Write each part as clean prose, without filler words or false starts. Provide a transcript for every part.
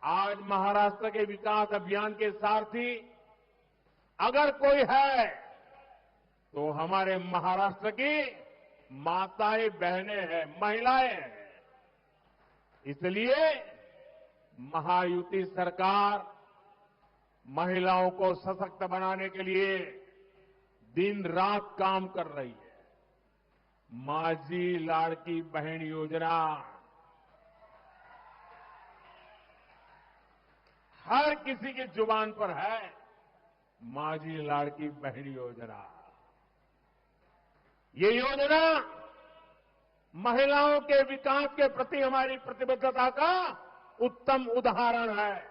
आज महाराष्ट्र के विकास अभियान के सारथी अगर कोई है तो हमारे महाराष्ट्र की माताएं बहनें हैं, महिलाएं हैं। इसलिए महायुति सरकार महिलाओं को सशक्त बनाने के लिए दिन रात काम कर रही है। माझी लाड़की बहन योजना हर किसी की जुबान पर है। माझी लाड़की बहन योजना, ये योजना महिलाओं के विकास के प्रति हमारी प्रतिबद्धता का उत्तम उदाहरण है।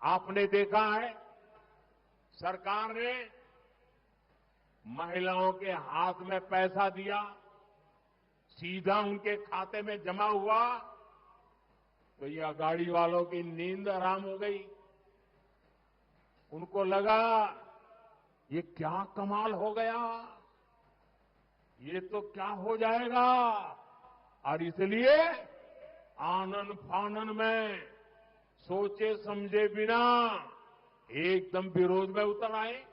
आपने देखा है, सरकार ने महिलाओं के हाथ में पैसा दिया, सीधा उनके खाते में जमा हुआ, तो यह गाड़ी वालों की नींद हराम हो गई। उनको लगा ये क्या कमाल हो गया, ये तो क्या हो जाएगा, और इसलिए आनन फानन में सोचे समझे बिना एकदम विरोध में उतर आए।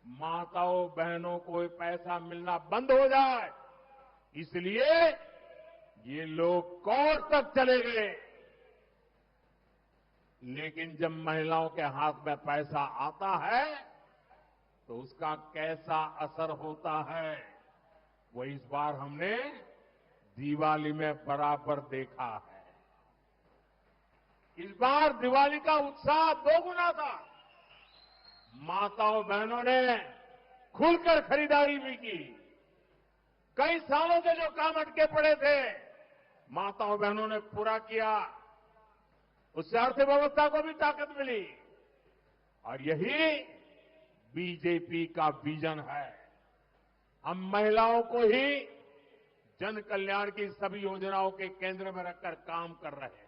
माताओं बहनों को पैसा मिलना बंद हो जाए, इसलिए ये लोग कोर्ट तक चले गए। लेकिन जब महिलाओं के हाथ में पैसा आता है तो उसका कैसा असर होता है, वो इस बार हमने दिवाली में बराबर देखा है। इस बार दिवाली का उत्साह दोगुना था। माताओं बहनों ने खुलकर खरीदारी भी की। कई सालों से जो काम अटके पड़े थे, माताओं बहनों ने पूरा किया। उससे अर्थव्यवस्था को भी ताकत मिली। और यही बीजेपी का विजन है। हम महिलाओं को ही जन कल्याण की सभी योजनाओं के केंद्र में रखकर काम कर रहे हैं।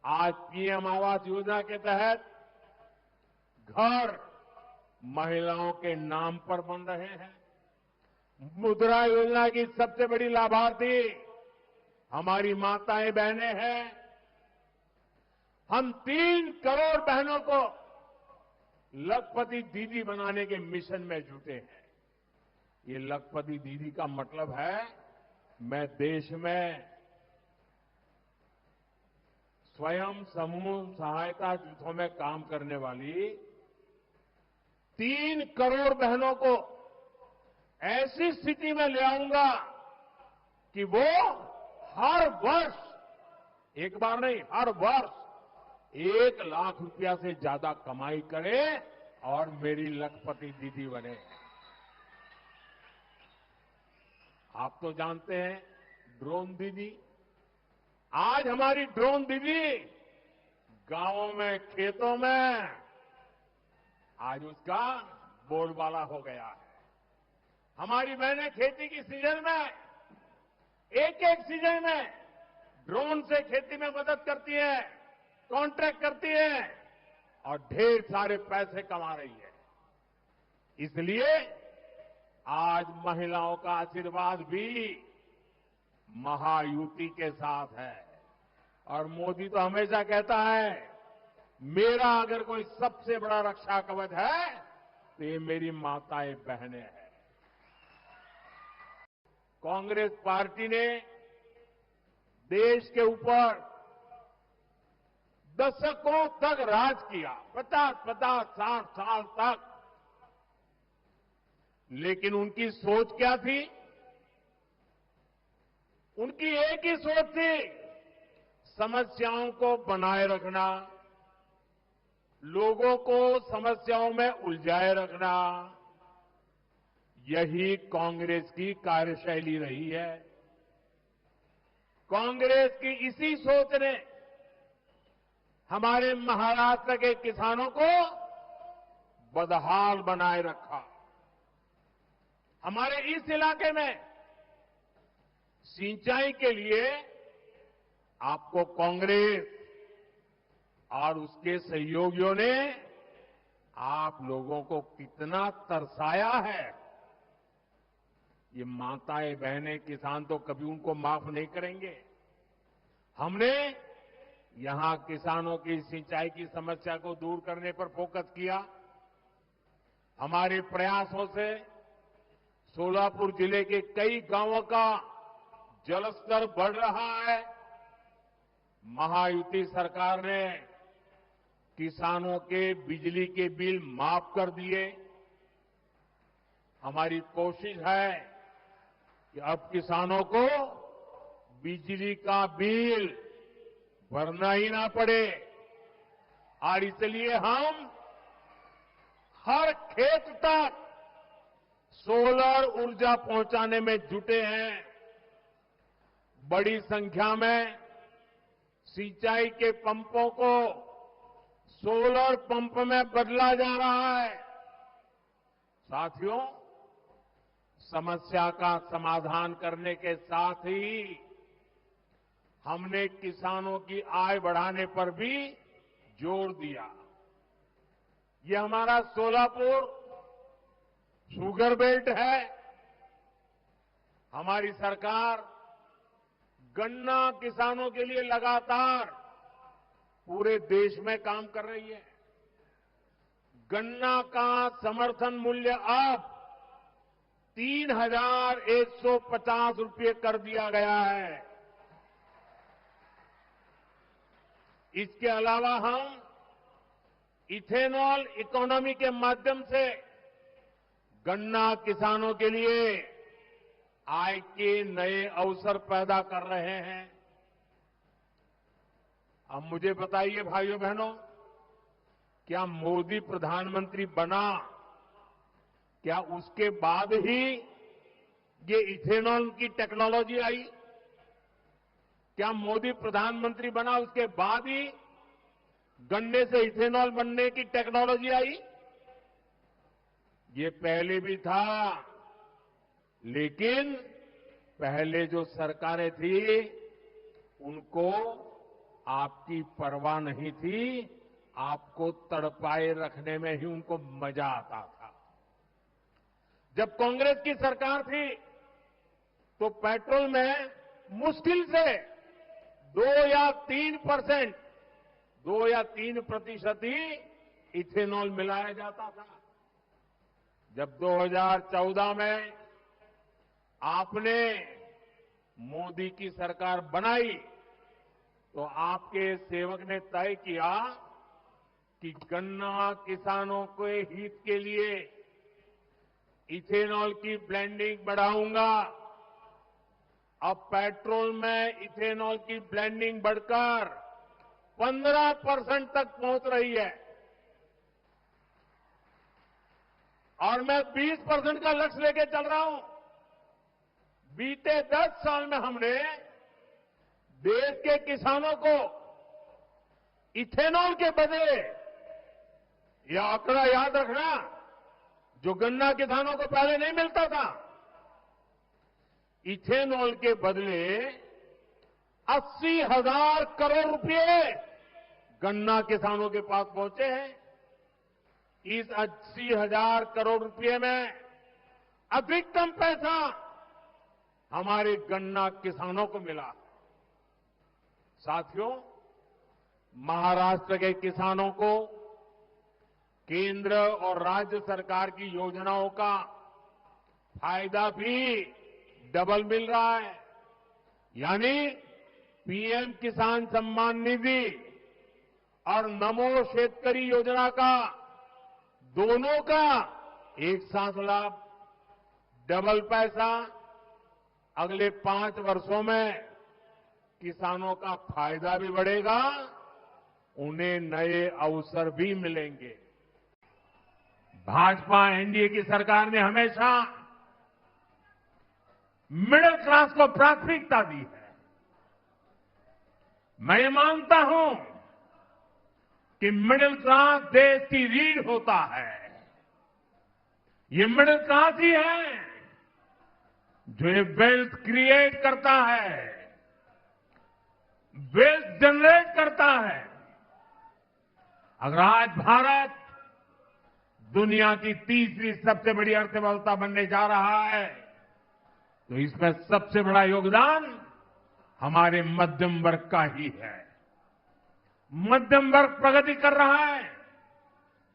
आज पीएम आवास योजना के तहत घर महिलाओं के नाम पर बन रहे हैं। मुद्रा योजना की सबसे बड़ी लाभार्थी हमारी माताएं बहनें हैं। हम 3 करोड़ बहनों को लखपति दीदी बनाने के मिशन में जुटे हैं। ये लखपति दीदी का मतलब है, मैं देश में स्वयं समूह सहायता जूथों में काम करने वाली 3 करोड़ बहनों को ऐसी स्थिति में ले आऊंगा कि वो हर वर्ष, एक बार नहीं, हर वर्ष 1 लाख रुपया से ज्यादा कमाई करे और मेरी लखपति दीदी बने। आप तो जानते हैं ड्रोन दीदी। आज हमारी ड्रोन दीदी गांवों में, खेतों में आज उसका बोलबाला हो गया है। हमारी बहनें खेती की सीजन में, एक सीजन में ड्रोन से खेती में मदद करती है, कॉन्ट्रैक्ट करती है और ढेर सारे पैसे कमा रही है। इसलिए आज महिलाओं का आशीर्वाद भी महायुति के साथ है। और मोदी तो हमेशा कहता है, मेरा अगर कोई सबसे बड़ा रक्षा कवच है तो ये मेरी माताएं बहनें हैं। कांग्रेस पार्टी ने देश के ऊपर दशकों तक राज किया, 50-50, 60 साल तक। लेकिन उनकी सोच क्या थी? उनकी एक ही सोच थी, समस्याओं को बनाए रखना, लोगों को समस्याओं में उलझाए रखना। यही कांग्रेस की कार्यशैली रही है। कांग्रेस की इसी सोच ने हमारे महाराष्ट्र के किसानों को बदहाल बनाए रखा। हमारे इस इलाके में सिंचाई के लिए आपको कांग्रेस और उसके सहयोगियों ने आप लोगों को कितना तरसाया है। ये माताएं बहनें किसान तो कभी उनको माफ नहीं करेंगे। हमने यहां किसानों की सिंचाई की समस्या को दूर करने पर फोकस किया। हमारे प्रयासों से सोलापुर जिले के कई गांवों का जलस्तर बढ़ रहा है। महायुति सरकार ने किसानों के बिजली के बिल माफ कर दिए। हमारी कोशिश है कि अब किसानों को बिजली का बिल भरना ही ना पड़े और इसलिए हम हर खेत तक सोलर ऊर्जा पहुंचाने में जुटे हैं। बड़ी संख्या में सिंचाई के पंपों को सोलर पंप में बदला जा रहा है। साथियों, समस्या का समाधान करने के साथ ही हमने किसानों की आय बढ़ाने पर भी जोर दिया। ये हमारा सोलापुर शुगर बेल्ट है। हमारी सरकार गन्ना किसानों के लिए लगातार पूरे देश में काम कर रही है। गन्ना का समर्थन मूल्य अब 3,150 रुपये कर दिया गया है। इसके अलावा हम इथेनॉल इकोनॉमी के माध्यम से गन्ना किसानों के लिए आय के नए अवसर पैदा कर रहे हैं। अब मुझे बताइए भाइयों बहनों, क्या मोदी प्रधानमंत्री बना, क्या उसके बाद ही ये इथेनॉल की टेक्नोलॉजी आई? क्या मोदी प्रधानमंत्री बना उसके बाद ही गन्ने से इथेनॉल बनने की टेक्नोलॉजी आई? ये पहले भी था, लेकिन पहले जो सरकारें थी उनको आपकी परवाह नहीं थी। आपको तड़पाए रखने में ही उनको मजा आता था। जब कांग्रेस की सरकार थी तो पेट्रोल में मुश्किल से 2 या 3% ही इथेनॉल मिलाया जाता था। जब 2014 में आपने मोदी की सरकार बनाई तो आपके सेवक ने तय किया कि गन्ना किसानों के हित के लिए इथेनॉल की ब्लेंडिंग बढ़ाऊंगा। अब पेट्रोल में इथेनॉल की ब्लेंडिंग बढ़कर 15% तक पहुंच रही है और मैं 20% का लक्ष्य लेके चल रहा हूं। बीते 10 साल में हमने देश के किसानों को इथेनॉल के बदले, यह आंकड़ा याद रखना, जो गन्ना किसानों को पहले नहीं मिलता था, इथेनॉल के बदले 80,000 करोड़ रुपए गन्ना किसानों के पास पहुंचे हैं। इस 80,000 करोड़ रुपए में अधिकतम पैसा हमारे गन्ना किसानों को मिला। साथियों, महाराष्ट्र के किसानों को केंद्र और राज्य सरकार की योजनाओं का फायदा भी डबल मिल रहा है। यानी पीएम किसान सम्मान निधि और नमो शेतकरी योजना का, दोनों का एक साथ लाभ, डबल पैसा। अगले 5 वर्षों में किसानों का फायदा भी बढ़ेगा, उन्हें नए अवसर भी मिलेंगे। भाजपा एनडीए की सरकार ने हमेशा मिडिल क्लास को प्राथमिकता दी है। मैं ये मानता हूं कि मिडिल क्लास देश की रीढ़ होता है। ये मिडिल क्लास ही है जो ये वेल्थ क्रिएट करता है, वेल्थ जनरेट करता है। अगर आज भारत दुनिया की तीसरी सबसे बड़ी अर्थव्यवस्था बनने जा रहा है तो इसमें सबसे बड़ा योगदान हमारे मध्यम वर्ग का ही है। मध्यम वर्ग प्रगति कर रहा है,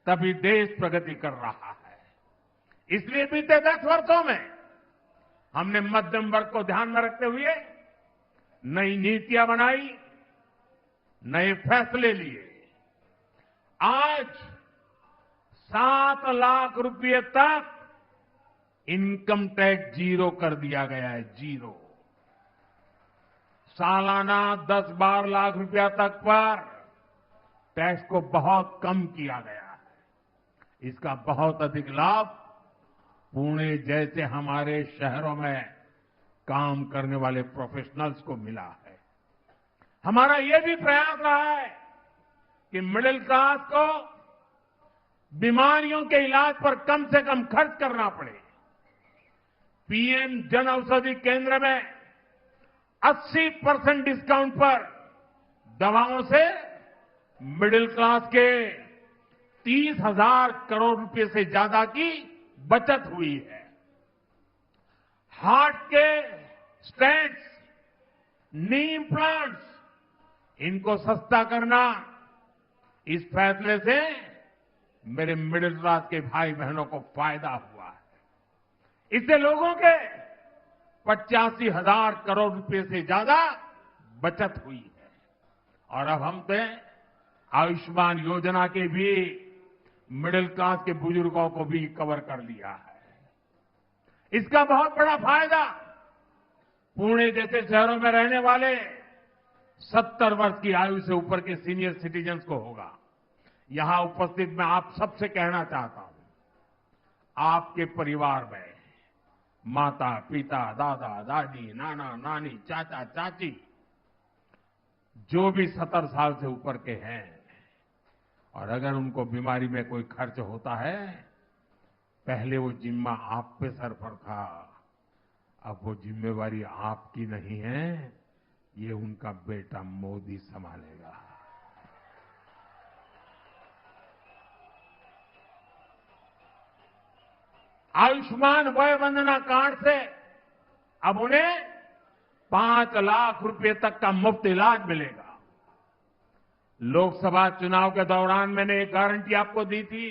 तभी देश प्रगति कर रहा है। इसलिए बीते 10 वर्षों में हमने मध्यम वर्ग को ध्यान में रखते हुए नई नीतियां बनाई, नए फैसले लिए। आज 7 लाख रुपए तक इनकम टैक्स जीरो कर दिया गया है, जीरो। सालाना 10-12 लाख रुपया तक पर टैक्स को बहुत कम किया गया है। इसका बहुत अधिक लाभ पुणे जैसे हमारे शहरों में काम करने वाले प्रोफेशनल्स को मिला है। हमारा यह भी प्रयास रहा है कि मिडिल क्लास को बीमारियों के इलाज पर कम से कम खर्च करना पड़े। पीएम जन औषधि केंद्र में 80% डिस्काउंट पर दवाओं से मिडिल क्लास के 30,000 करोड़ रुपए से ज्यादा की बचत हुई है। हार्ट के स्टेंट्स, नी इम्प्लांट्स, इनको सस्ता करना, इस फैसले से मेरे मिडिल क्लास के भाई बहनों को फायदा हुआ है। इससे लोगों के 85,000 करोड़ रुपए से ज्यादा बचत हुई है। और अब हमने आयुष्मान योजना के भी मिडिल क्लास के बुजुर्गों को भी कवर कर लिया है। इसका बहुत बड़ा फायदा पुणे जैसे शहरों में रहने वाले 70 वर्ष की आयु से ऊपर के सीनियर सिटीजन्स को होगा। यहां उपस्थित मैं आप सबसे कहना चाहता हूं, आपके परिवार में माता, पिता, दादा, दादी, नाना, नानी, चाचा, चाची जो भी 70 साल से ऊपर के हैं और अगर उनको बीमारी में कोई खर्च होता है, पहले वो जिम्मा आप पे सर पर था, अब वो जिम्मेवारी आपकी नहीं है, ये उनका बेटा मोदी संभालेगा। आयुष्मान वय वंदना कार्ड से अब उन्हें 5 लाख रुपए तक का मुफ्त इलाज मिलेगा। लोकसभा चुनाव के दौरान मैंने एक गारंटी आपको दी थी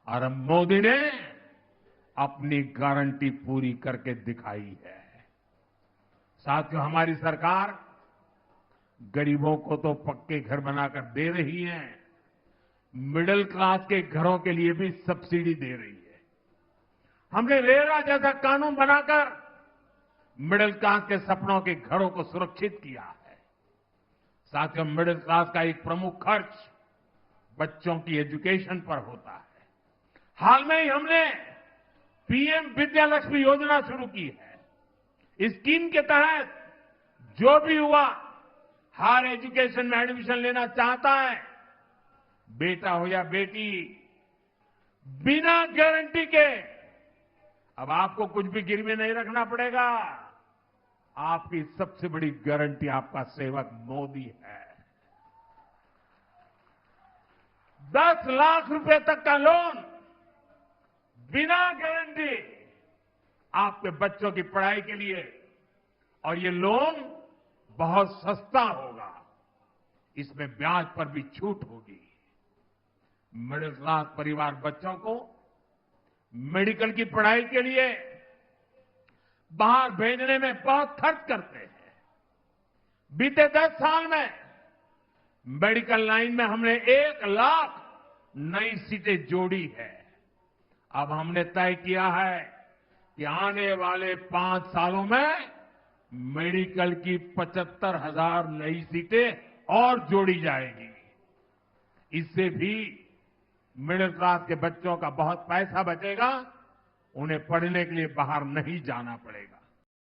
और अब मोदी ने अपनी गारंटी पूरी करके दिखाई है। साथियों, हमारी सरकार गरीबों को तो पक्के घर बनाकर दे रही है, मिडिल क्लास के घरों के लिए भी सब्सिडी दे रही है। हमने रेरा जैसा कानून बनाकर मिडिल क्लास के सपनों के घरों को सुरक्षित किया है। साथियों, मिडिल क्लास का एक प्रमुख खर्च बच्चों की एजुकेशन पर होता है। हाल में ही हमने पीएम विद्यालक्ष्मी योजना शुरू की है। इस स्कीम के तहत जो भी युवा हायर एजुकेशन में एडमिशन लेना चाहता है, बेटा हो या बेटी, बिना गारंटी के अब आपको कुछ भी गिरवी नहीं रखना पड़ेगा। आपकी सबसे बड़ी गारंटी आपका सेवक मोदी है। 10 लाख रुपए तक का लोन बिना गारंटी आपके बच्चों की पढ़ाई के लिए, और ये लोन बहुत सस्ता होगा। इसमें ब्याज पर भी छूट होगी। मिडिल क्लास परिवार बच्चों को मेडिकल की पढ़ाई के लिए बाहर भेजने में बहुत खर्च करते हैं। बीते 10 साल में मेडिकल लाइन में हमने 1 लाख नई सीटें जोड़ी है। अब हमने तय किया है कि आने वाले 5 सालों में मेडिकल की 75,000 नई सीटें और जोड़ी जाएगी। इससे भी मिडिल क्लास के बच्चों का बहुत पैसा बचेगा, उन्हें पढ़ने के लिए बाहर नहीं जाना पड़ेगा।